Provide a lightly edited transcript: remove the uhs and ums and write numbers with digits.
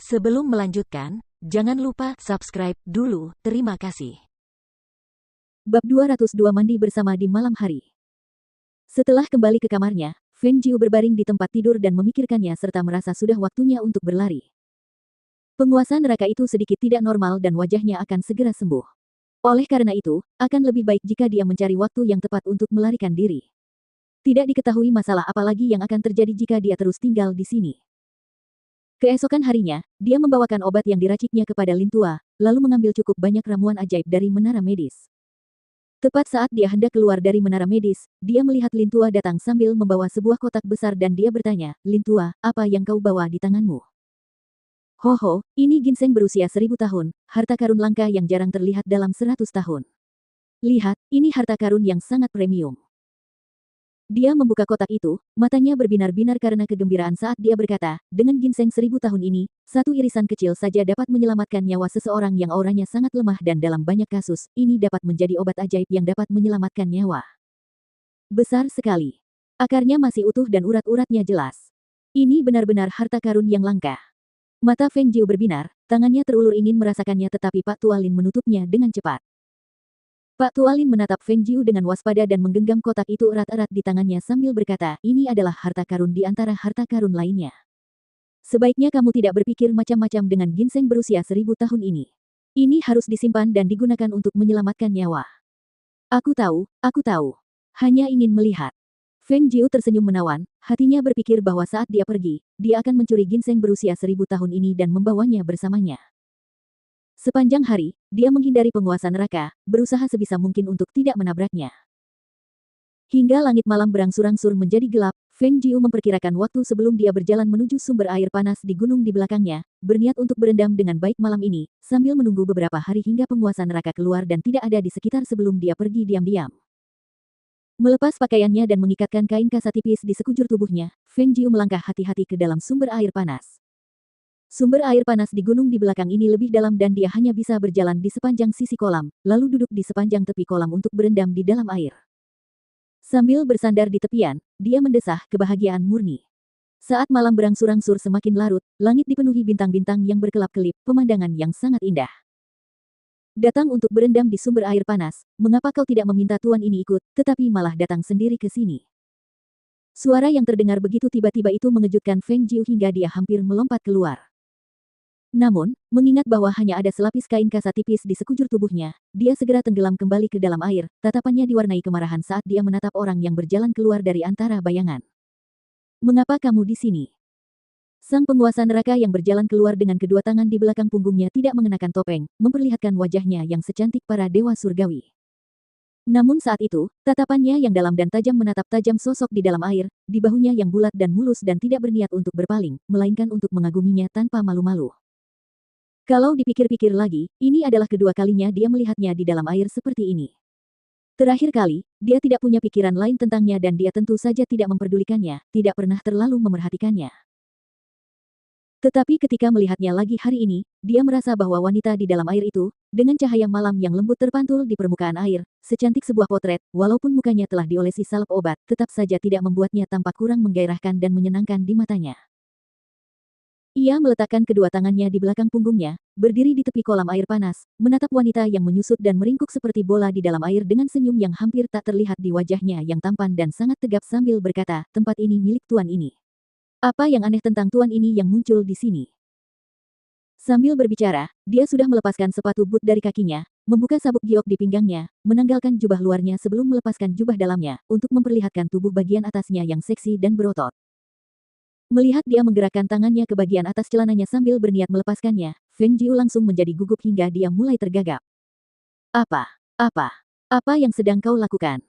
Sebelum melanjutkan, jangan lupa subscribe dulu, terima kasih. Bab 202 Mandi bersama di malam hari. Setelah kembali ke kamarnya, Feng Jiu berbaring di tempat tidur dan memikirkannya serta merasa sudah waktunya untuk berlari. Penguasa neraka itu sedikit tidak normal dan wajahnya akan segera sembuh. Oleh karena itu, akan lebih baik jika dia mencari waktu yang tepat untuk melarikan diri. Tidak diketahui masalah apa lagi yang akan terjadi jika dia terus tinggal di sini. Keesokan harinya, dia membawakan obat yang diraciknya kepada Lin Tua, lalu mengambil cukup banyak ramuan ajaib dari menara medis. Tepat saat dia hendak keluar dari menara medis, dia melihat Lin Tua datang sambil membawa sebuah kotak besar dan dia bertanya, "Lin Tua, apa yang kau bawa di tanganmu?" "Hoho, ini ginseng berusia 1000 tahun, harta karun langka yang jarang terlihat dalam 100 tahun. Lihat, ini harta karun yang sangat premium." Dia membuka kotak itu, matanya berbinar-binar karena kegembiraan saat dia berkata, "Dengan ginseng 1000 tahun ini, satu irisan kecil saja dapat menyelamatkan nyawa seseorang yang auranya sangat lemah dan dalam banyak kasus, ini dapat menjadi obat ajaib yang dapat menyelamatkan nyawa. Besar sekali. Akarnya masih utuh dan urat-uratnya jelas. Ini benar-benar harta karun yang langka." Mata Feng Jiu berbinar, tangannya terulur ingin merasakannya tetapi Pak Tualin menutupnya dengan cepat. Pak Tualin menatap Feng Jiu dengan waspada dan menggenggam kotak itu erat-erat di tangannya sambil berkata, "Ini adalah harta karun di antara harta karun lainnya. Sebaiknya kamu tidak berpikir macam-macam dengan ginseng berusia 1000 tahun ini. Ini harus disimpan dan digunakan untuk menyelamatkan nyawa." Aku tahu. Hanya ingin melihat." Feng Jiu tersenyum menawan, hatinya berpikir bahwa saat dia pergi, dia akan mencuri ginseng berusia 1000 tahun ini dan membawanya bersamanya. Sepanjang hari, dia menghindari penguasa neraka, berusaha sebisa mungkin untuk tidak menabraknya. Hingga langit malam berangsur-angsur menjadi gelap, Feng Jiu memperkirakan waktu sebelum dia berjalan menuju sumber air panas di gunung di belakangnya, berniat untuk berendam dengan baik malam ini, sambil menunggu beberapa hari hingga penguasa neraka keluar dan tidak ada di sekitar sebelum dia pergi diam-diam. Melepas pakaiannya dan mengikatkan kain kasa tipis di sekujur tubuhnya, Feng Jiu melangkah hati-hati ke dalam sumber air panas. Sumber air panas di gunung di belakang ini lebih dalam dan dia hanya bisa berjalan di sepanjang sisi kolam, lalu duduk di sepanjang tepi kolam untuk berendam di dalam air. Sambil bersandar di tepian, dia mendesah kebahagiaan murni. Saat malam berangsur-angsur semakin larut, langit dipenuhi bintang-bintang yang berkelap-kelip, pemandangan yang sangat indah. "Datang untuk berendam di sumber air panas, mengapa kau tidak meminta tuan ini ikut, tetapi malah datang sendiri ke sini?" Suara yang terdengar begitu tiba-tiba itu mengejutkan Feng Jiu hingga dia hampir melompat keluar. Namun, mengingat bahwa hanya ada selapis kain kasa tipis di sekujur tubuhnya, dia segera tenggelam kembali ke dalam air, tatapannya diwarnai kemarahan saat dia menatap orang yang berjalan keluar dari antara bayangan. "Mengapa kamu di sini?" Sang penguasa neraka yang berjalan keluar dengan kedua tangan di belakang punggungnya tidak mengenakan topeng, memperlihatkan wajahnya yang secantik para dewa surgawi. Namun saat itu, tatapannya yang dalam dan tajam menatap tajam sosok di dalam air, di bahunya yang bulat dan mulus dan tidak berniat untuk berpaling, melainkan untuk mengaguminya tanpa malu-malu. Kalau dipikir-pikir lagi, ini adalah kedua kalinya dia melihatnya di dalam air seperti ini. Terakhir kali, dia tidak punya pikiran lain tentangnya dan dia tentu saja tidak memperdulikannya, tidak pernah terlalu memerhatikannya. Tetapi ketika melihatnya lagi hari ini, dia merasa bahwa wanita di dalam air itu, dengan cahaya malam yang lembut terpantul di permukaan air, secantik sebuah potret, walaupun mukanya telah diolesi salep obat, tetap saja tidak membuatnya tampak kurang menggairahkan dan menyenangkan di matanya. Ia meletakkan kedua tangannya di belakang punggungnya, berdiri di tepi kolam air panas, menatap wanita yang menyusut dan meringkuk seperti bola di dalam air dengan senyum yang hampir tak terlihat di wajahnya yang tampan dan sangat tegap sambil berkata, "Tempat ini milik tuan ini. Apa yang aneh tentang tuan ini yang muncul di sini?" Sambil berbicara, dia sudah melepaskan sepatu boot dari kakinya, membuka sabuk giok di pinggangnya, menanggalkan jubah luarnya sebelum melepaskan jubah dalamnya, untuk memperlihatkan tubuh bagian atasnya yang seksi dan berotot. Melihat dia menggerakkan tangannya ke bagian atas celananya sambil berniat melepaskannya, Feng Jiu langsung menjadi gugup hingga dia mulai tergagap. Apa yang sedang kau lakukan?"